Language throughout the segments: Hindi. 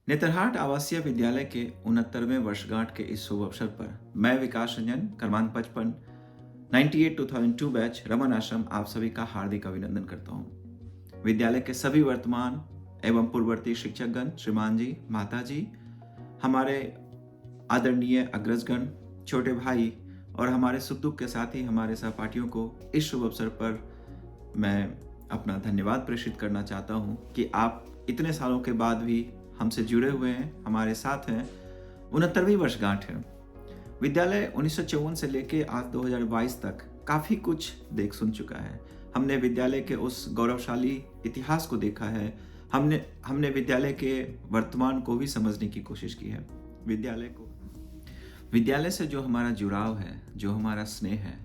नेतरहाट आवासीय विद्यालय के 69वें वर्षगांठ के इस शुभ अवसर पर मैं विकास रंजन क्रमांक 55 98-2002 बैच रमन आश्रम आप सभी का हार्दिक अभिनंदन करता हूँ। विद्यालय के सभी वर्तमान एवं पूर्ववर्ती शिक्षकगण, श्रीमान जी, माता जी, हमारे आदरणीय अग्रजगण, छोटे भाई और हमारे सुख दुख के साथ ही हमारे सहपाठियों को इस शुभ अवसर पर मैं अपना धन्यवाद प्रेषित करना चाहता हूँ कि आप इतने सालों के बाद भी हमसे जुड़े हुए हैं, हमारे साथ हैं। 69वीं वर्षगांठ है। विद्यालय 1954 से लेके आज 2022 तक काफ़ी कुछ देख सुन चुका है। हमने विद्यालय के उस गौरवशाली इतिहास को देखा है। हमने हमने विद्यालय के वर्तमान को भी समझने की कोशिश की है। विद्यालय से जो हमारा जुड़ाव है, जो हमारा स्नेह है,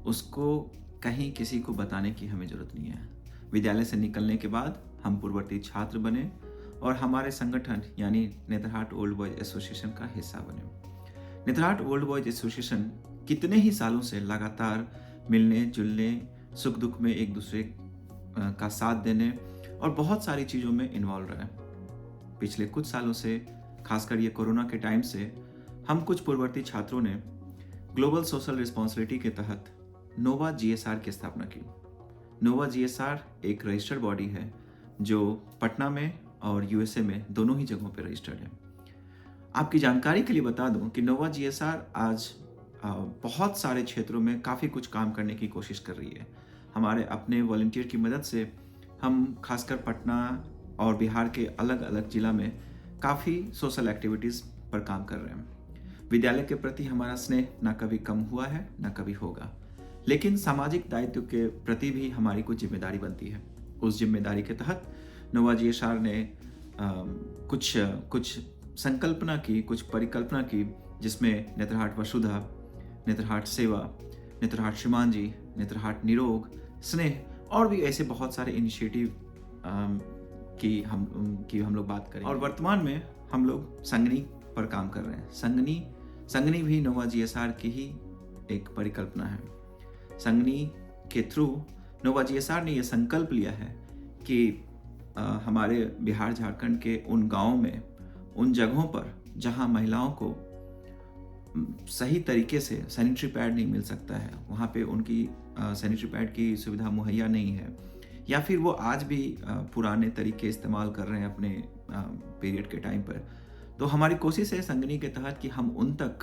उसको कहीं किसी को बताने की हमें ज़रूरत नहीं है। विद्यालय से निकलने के बाद हम पूर्ववर्ती छात्र बने और हमारे संगठन यानी नेतरहाट ओल्ड बॉयज एसोसिएशन का हिस्सा बने। नेतरहाट ओल्ड बॉयज एसोसिएशन कितने ही सालों से लगातार मिलने जुलने, सुख दुख में एक दूसरे का साथ देने और बहुत सारी चीज़ों में इन्वॉल्व रहे। पिछले कुछ सालों से, खासकर ये कोरोना के टाइम से, हम कुछ पूर्ववर्ती छात्रों ने ग्लोबल सोशल रिस्पॉन्सिबिलिटी के तहत नोवा जीएसआर की स्थापना की। नोवा जीएसआर एक रजिस्टर्ड बॉडी है जो पटना में और यूएसए में दोनों ही जगहों पर रजिस्टर्ड है। आपकी जानकारी के लिए बता दूं कि नोवा जीएसआर आज बहुत सारे क्षेत्रों में काफ़ी कुछ काम करने की कोशिश कर रही है। हमारे अपने वॉलंटियर की मदद से हम खासकर पटना और बिहार के अलग अलग जिला में काफ़ी सोशल एक्टिविटीज़ पर काम कर रहे हैं। विद्यालय के प्रति हमारा स्नेह ना कभी कम हुआ है ना कभी होगा, लेकिन सामाजिक दायित्व के प्रति भी हमारी कुछ जिम्मेदारी बनती है। उस जिम्मेदारी के तहत नोवा जीएसआर ने कुछ संकल्पना की, कुछ परिकल्पना की, जिसमें नेतरहाट वसुधा, नेतरहाट सेवा, नेतरहाट श्रीमान जी, नेतरहाट निरोग, स्नेह और भी ऐसे बहुत सारे इनिशिएटिव की हम लोग बात करें। और वर्तमान में हम लोग संगनी पर काम कर रहे हैं। संगनी भी नोवा जीएसआर की ही एक परिकल्पना है। संगनी के थ्रू नोवा जीएसआर ने यह संकल्प लिया है कि हमारे बिहार झारखंड के उन गांवों में, उन जगहों पर जहां महिलाओं को सही तरीके से सैनिटरी पैड नहीं मिल सकता है, वहां पे उनकी सैनिटरी पैड की सुविधा मुहैया नहीं है, या फिर वो आज भी पुराने तरीके इस्तेमाल कर रहे हैं अपने पीरियड के टाइम पर, तो हमारी कोशिश है संगनी के तहत कि हम उन तक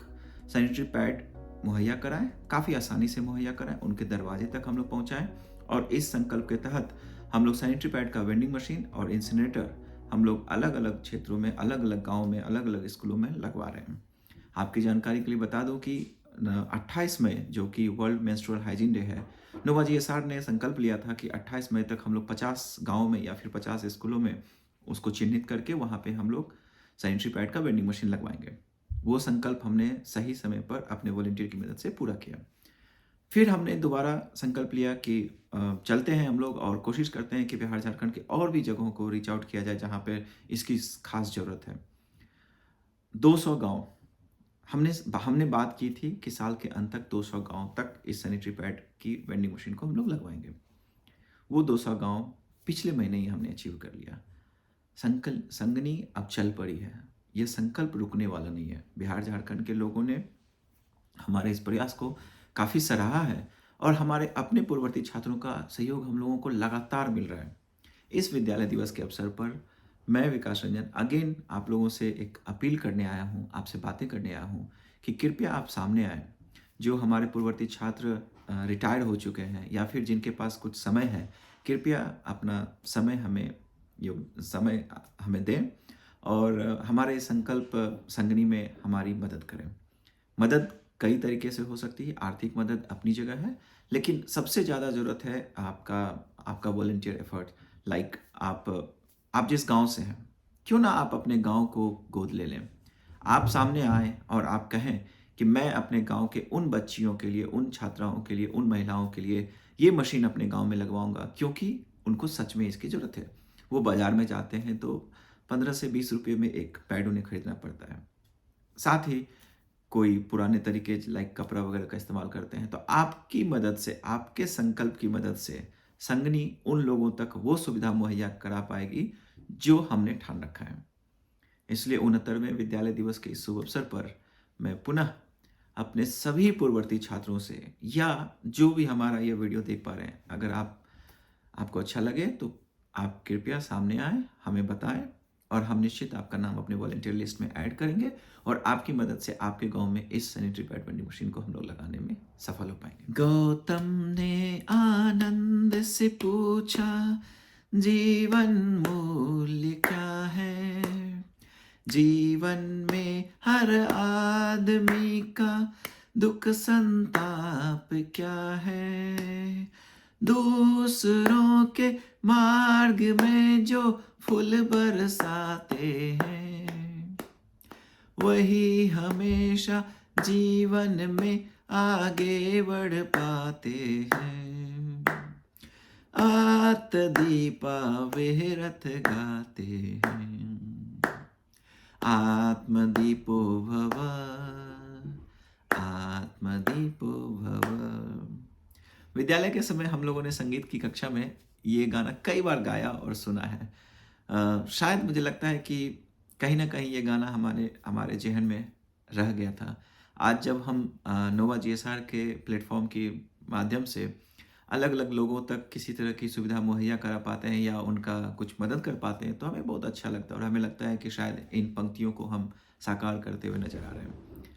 सैनिटरी पैड मुहैया कराएं, काफ़ी आसानी से मुहैया कराएं, उनके दरवाजे तक हम लोग पहुंचाएं। और इस संकल्प के तहत हम लोग सैनिटरी पैड का वेंडिंग मशीन और इंसिनरेटर हम लोग अलग अलग क्षेत्रों में, अलग अलग गाँव में, अलग अलग स्कूलों में लगवा रहे हैं। आपकी जानकारी के लिए बता दूं कि 28 मई, जो कि वर्ल्ड मेंस्ट्रुअल हाइजीन डे है, नोवा जीएसआर ने संकल्प लिया था कि 28 मई तक हम लोग 50 गाँव में या फिर 50 स्कूलों में उसको चिन्हित करके वहाँ पे हम लोग सैनिटरी पैड का वेंडिंग मशीन लगवाएंगे। वो संकल्प हमने सही समय पर अपने वॉलंटियर की मदद से पूरा किया। फिर हमने दोबारा संकल्प लिया कि चलते हैं हम लोग और कोशिश करते हैं कि बिहार झारखंड के और भी जगहों को रीच आउट किया जाए जहाँ पे इसकी खास ज़रूरत है। 200 गांव हमने बात की थी कि साल के अंत तक 200 गांव तक इस सैनिटरी पैड की वेंडिंग मशीन को हम लोग लगवाएंगे। वो 200 गांव पिछले महीने ही हमने अचीव कर लिया। संगनी अब चल पड़ी है। यह संकल्प रुकने वाला नहीं है। बिहार झारखंड के लोगों ने हमारे इस प्रयास को काफ़ी सराहा है और हमारे अपने पूर्ववर्ती छात्रों का सहयोग हम लोगों को लगातार मिल रहा है। इस विद्यालय दिवस के अवसर पर मैं विकास रंजन अगेन आप लोगों से एक अपील करने आया हूँ, आपसे बातें करने आया हूँ कि कृपया आप सामने आएँ। जो हमारे पूर्ववर्ती छात्र रिटायर हो चुके हैं या फिर जिनके पास कुछ समय है, कृपया अपना समय हमें दें और हमारे संकल्प संगनी में हमारी मदद करें। मदद कई तरीके से हो सकती है। आर्थिक मदद अपनी जगह है, लेकिन सबसे ज़्यादा ज़रूरत है आपका वॉलंटियर एफर्ट। लाइक आप जिस गांव से हैं, क्यों ना आप अपने गांव को गोद ले लें। आप सामने आएँ और आप कहें कि मैं अपने गांव के उन बच्चियों के लिए, उन छात्राओं के लिए, उन महिलाओं के लिए ये मशीन अपने गांव में लगवाऊंगा, क्योंकि उनको सच में इसकी ज़रूरत है। वो बाज़ार में जाते हैं तो 15 से 20 रुपये में एक पैड उन्हें खरीदना पड़ता है। साथ ही कोई पुराने तरीके लाइक कपड़ा वगैरह का इस्तेमाल करते हैं। तो आपकी मदद से, आपके संकल्प की मदद से संगनी उन लोगों तक वो सुविधा मुहैया करा पाएगी जो हमने ठान रखा है। इसलिए 69वें विद्यालय दिवस के इस शुभ अवसर पर मैं पुनः अपने सभी पूर्ववर्ती छात्रों से, या जो भी हमारा ये वीडियो देख पा रहे हैं, अगर आपको अच्छा लगे तो आप कृपया सामने आएँ, हमें बताएँ और हम निश्चित आपका नाम अपने वॉलंटियर लिस्ट में ऐड करेंगे और आपकी मदद से आपके गांव में इस सैनिटरी पैड वेंडिंग मशीन को हम लोग लगाने में सफल हो पाएंगे। गौतम ने आनंद से पूछा, जीवन मूल्य क्या है? जीवन में हर आदमी का दुख संताप क्या है? दूसरों के मार्ग में जो फूल बरसाते हैं, वही हमेशा जीवन में आगे बढ़ पाते हैं। आत दीपा विहरत गाते हैं, आत्मदीपो भव, आत्मदीपो भव। विद्यालय के समय हम लोगों ने संगीत की कक्षा में ये गाना कई बार गाया और सुना है। शायद मुझे लगता है कि कहीं ना कहीं ये गाना हमारे ज़हन में रह गया था। आज जब हम नोवा जीएसआर के प्लेटफॉर्म के माध्यम से अलग अलग लोगों तक किसी तरह की सुविधा मुहैया करा पाते हैं या उनका कुछ मदद कर पाते हैं, तो हमें बहुत अच्छा लगता है और हमें लगता है कि शायद इन पंक्तियों को हम साकार करते हुए नजर आ रहे हैं।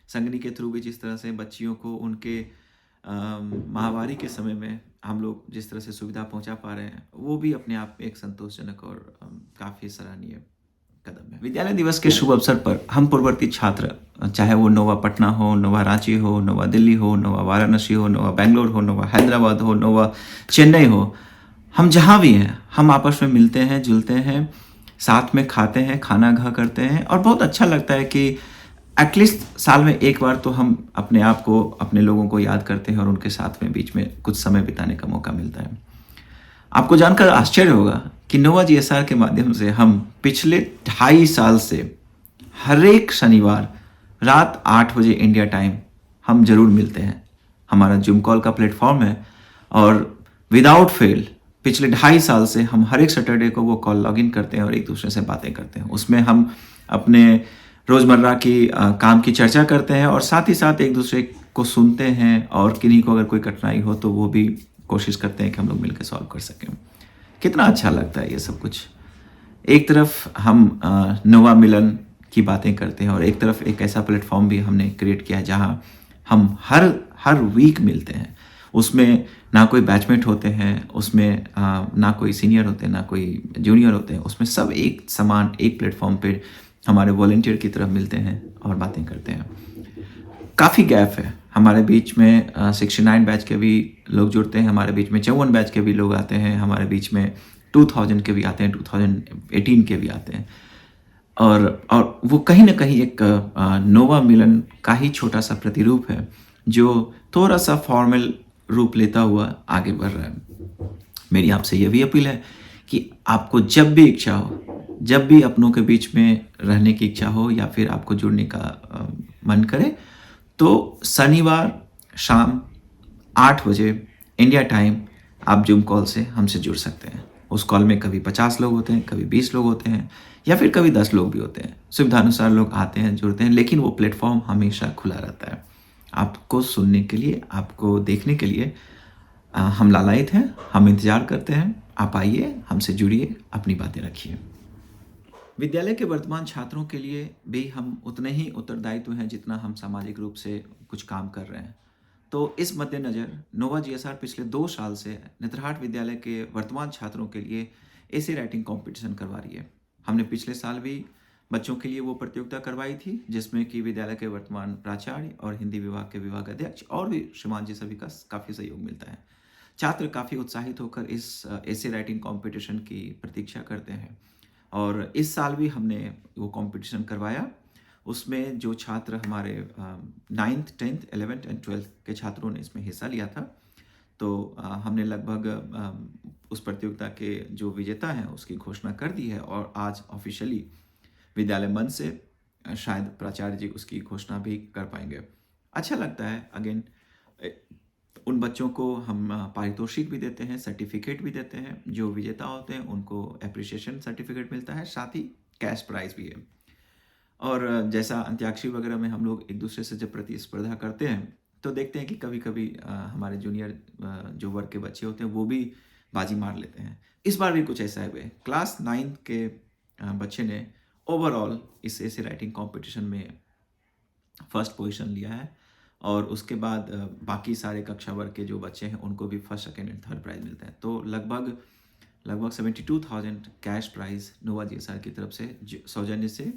संगनी के थ्रू भी जिस तरह से बच्चियों को उनके महामारी के समय में हम लोग जिस तरह से सुविधा पहुंचा पा रहे हैं, वो भी अपने आप में एक संतोषजनक और काफ़ी सराहनीय कदम है। विद्यालय दिवस के शुभ अवसर पर हम पूर्ववर्ती छात्र, चाहे वो नोवा पटना हो, नोवा रांची हो, नोवा दिल्ली हो, नोवा वाराणसी हो, नोवा बेंगलोर हो, नोवा हैदराबाद हो, नोवा चेन्नई हो, हम जहाँ भी हैं, हम आपस में मिलते हैं, जुलते हैं, साथ में खाते हैं, खाना खा करते हैं और बहुत अच्छा लगता है कि एटलीस्ट साल में एक बार तो हम अपने आप को, अपने लोगों को याद करते हैं और उनके साथ में बीच में कुछ समय बिताने का मौका मिलता है। आपको जानकर आश्चर्य होगा कि नोवा जीएसआर के माध्यम से हम पिछले 2.5 साल से हर एक शनिवार रात 8 बजे इंडिया टाइम हम जरूर मिलते हैं। हमारा जूम कॉल का प्लेटफॉर्म है और विदाउट फेल पिछले 2.5 साल से हम हर एक सैटरडे को वो कॉल लॉगिन करते हैं और एक दूसरे से बातें करते हैं। उसमें हम अपने रोज़मर्रा की काम की चर्चा करते हैं और साथ ही साथ एक दूसरे को सुनते हैं और किन्हीं को अगर कोई कठिनाई हो तो वो भी कोशिश करते हैं कि हम लोग मिलकर सॉल्व कर सकें। कितना अच्छा लगता है ये सब कुछ। एक तरफ हम नोवा मिलन की बातें करते हैं और एक तरफ एक ऐसा प्लेटफॉर्म भी हमने क्रिएट किया है जहां हम हर वीक मिलते हैं। उसमें ना कोई बैचमेट होते हैं, उसमें ना कोई सीनियर होते हैं, ना कोई जूनियर होते हैं, उसमें सब एक समान एक प्लेटफॉर्म पे हमारे वॉलंटियर की तरफ मिलते हैं और बातें करते हैं। काफ़ी गैप है हमारे बीच में। 69 बैच के भी लोग जुड़ते हैं, हमारे बीच में 54 बैच के भी लोग आते हैं, हमारे बीच में 2000 के भी आते हैं, 2018 के भी आते हैं और वो कहीं ना कहीं एक नोवा मिलन का ही छोटा सा प्रतिरूप है जो थोड़ा सा फॉर्मल रूप लेता हुआ आगे बढ़ रहा है। मेरी आपसे यह भी अपील है कि आपको जब भी इच्छा हो, जब भी अपनों के बीच में रहने की इच्छा हो या फिर आपको जुड़ने का मन करे, तो शनिवार शाम 8 बजे इंडिया टाइम आप जूम कॉल से हमसे जुड़ सकते हैं। उस कॉल में कभी 50 लोग होते हैं, कभी 20 लोग होते हैं या फिर कभी 10 लोग भी होते हैं। सुविधानुसार लोग आते हैं, जुड़ते हैं, लेकिन वो प्लेटफॉर्म हमेशा खुला रहता है आपको सुनने के लिए, आपको देखने के लिए। हम लालायित हैं, हम इंतज़ार करते हैं। आप आइए, हमसे जुड़िए, अपनी बातें रखिए। विद्यालय के वर्तमान छात्रों के लिए भी हम उतने ही उत्तरदायित्व हैं जितना हम सामाजिक रूप से कुछ काम कर रहे हैं। तो इस मद्देनज़र नोवा जीएसआर पिछले 2 साल से नेतरहाट विद्यालय के वर्तमान छात्रों के लिए एसे राइटिंग कंपटीशन करवा रही है। हमने पिछले साल भी बच्चों के लिए वो प्रतियोगिता करवाई थी जिसमें कि विद्यालय के वर्तमान प्राचार्य और हिंदी विभाग के विभाग अध्यक्ष और भी श्रीमान जी सभी का काफ़ी सहयोग मिलता है। छात्र काफ़ी उत्साहित होकर इस एसे राइटिंग कंपटीशन की प्रतीक्षा करते हैं और इस साल भी हमने वो कंपटीशन करवाया। उसमें जो छात्र हमारे 9th 10th 11th and 12th के छात्रों ने इसमें हिस्सा लिया था, तो हमने लगभग उस प्रतियोगिता के जो विजेता हैं उसकी घोषणा कर दी है और आज ऑफिशियली विद्यालय मंच से शायद प्राचार्य जी उसकी घोषणा भी कर पाएंगे। अच्छा लगता है। अगेन उन बच्चों को हम पारितोषिक भी देते हैं, सर्टिफिकेट भी देते हैं। जो विजेता होते हैं उनको एप्रिसिएशन सर्टिफिकेट मिलता है, साथ ही कैश प्राइज भी है। और जैसा अंत्याक्षरी वगैरह में हम लोग एक दूसरे से जब प्रतिस्पर्धा करते हैं तो देखते हैं कि कभी कभी हमारे जूनियर जो वर्ग के बच्चे होते हैं वो भी बाजी मार लेते हैं। इस बार भी कुछ ऐसा हुआ है। क्लास 9th के बच्चे ने ओवरऑल इस ऐसे राइटिंग कंपटीशन में फर्स्ट पोजीशन लिया है और उसके बाद बाकी सारे कक्षा वर्ग के जो बच्चे हैं उनको भी first second and third prize मिलता है। तो लगभग लगभग 72,000 कैश प्राइज नोवा जीएसआर की तरफ से सौजन्य से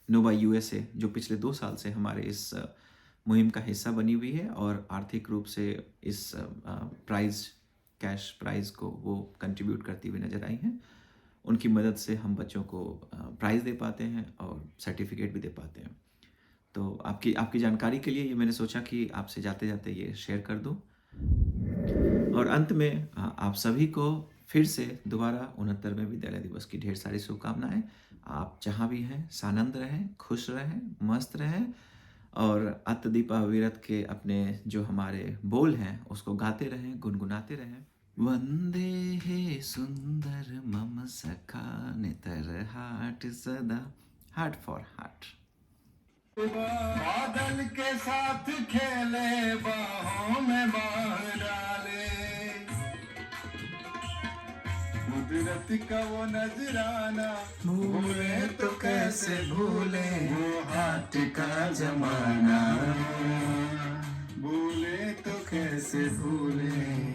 नोवा यूएसए जो पिछले 2 साल से हमारे इस मुहिम का हिस्सा बनी हुई है और आर्थिक रूप से इस प्राइज कैश प्राइज को वो कंट्रीब्यूट करती हुई नज़र आई हैं। उनकी मदद से हम बच्चों को प्राइज़ दे पाते हैं और सर्टिफिकेट भी दे पाते हैं। तो आपकी आपकी जानकारी के लिए ये मैंने सोचा कि आपसे जाते जाते ये शेयर कर दूं। और अंत में आप सभी को फिर से दोबारा 69वें विद्यालय दिवस की ढेर सारी शुभकामनाएं। आप जहाँ भी हैं सानंद रहें, खुश रहें, मस्त रहें और अत्तदीपा विरत के अपने जो हमारे बोल हैं उसको गाते रहें, गुनगुनाते रहें। वंदे हे सुंदर मम सखा नेतरहाट सदा, हार्ट फॉर हार्ट। बादल के साथ खेले, बाहों में बांध डाले, कुदरत का वो नजराना भूले तो कैसे भूले, वो हाथ का जमाना भूले तो कैसे भूले।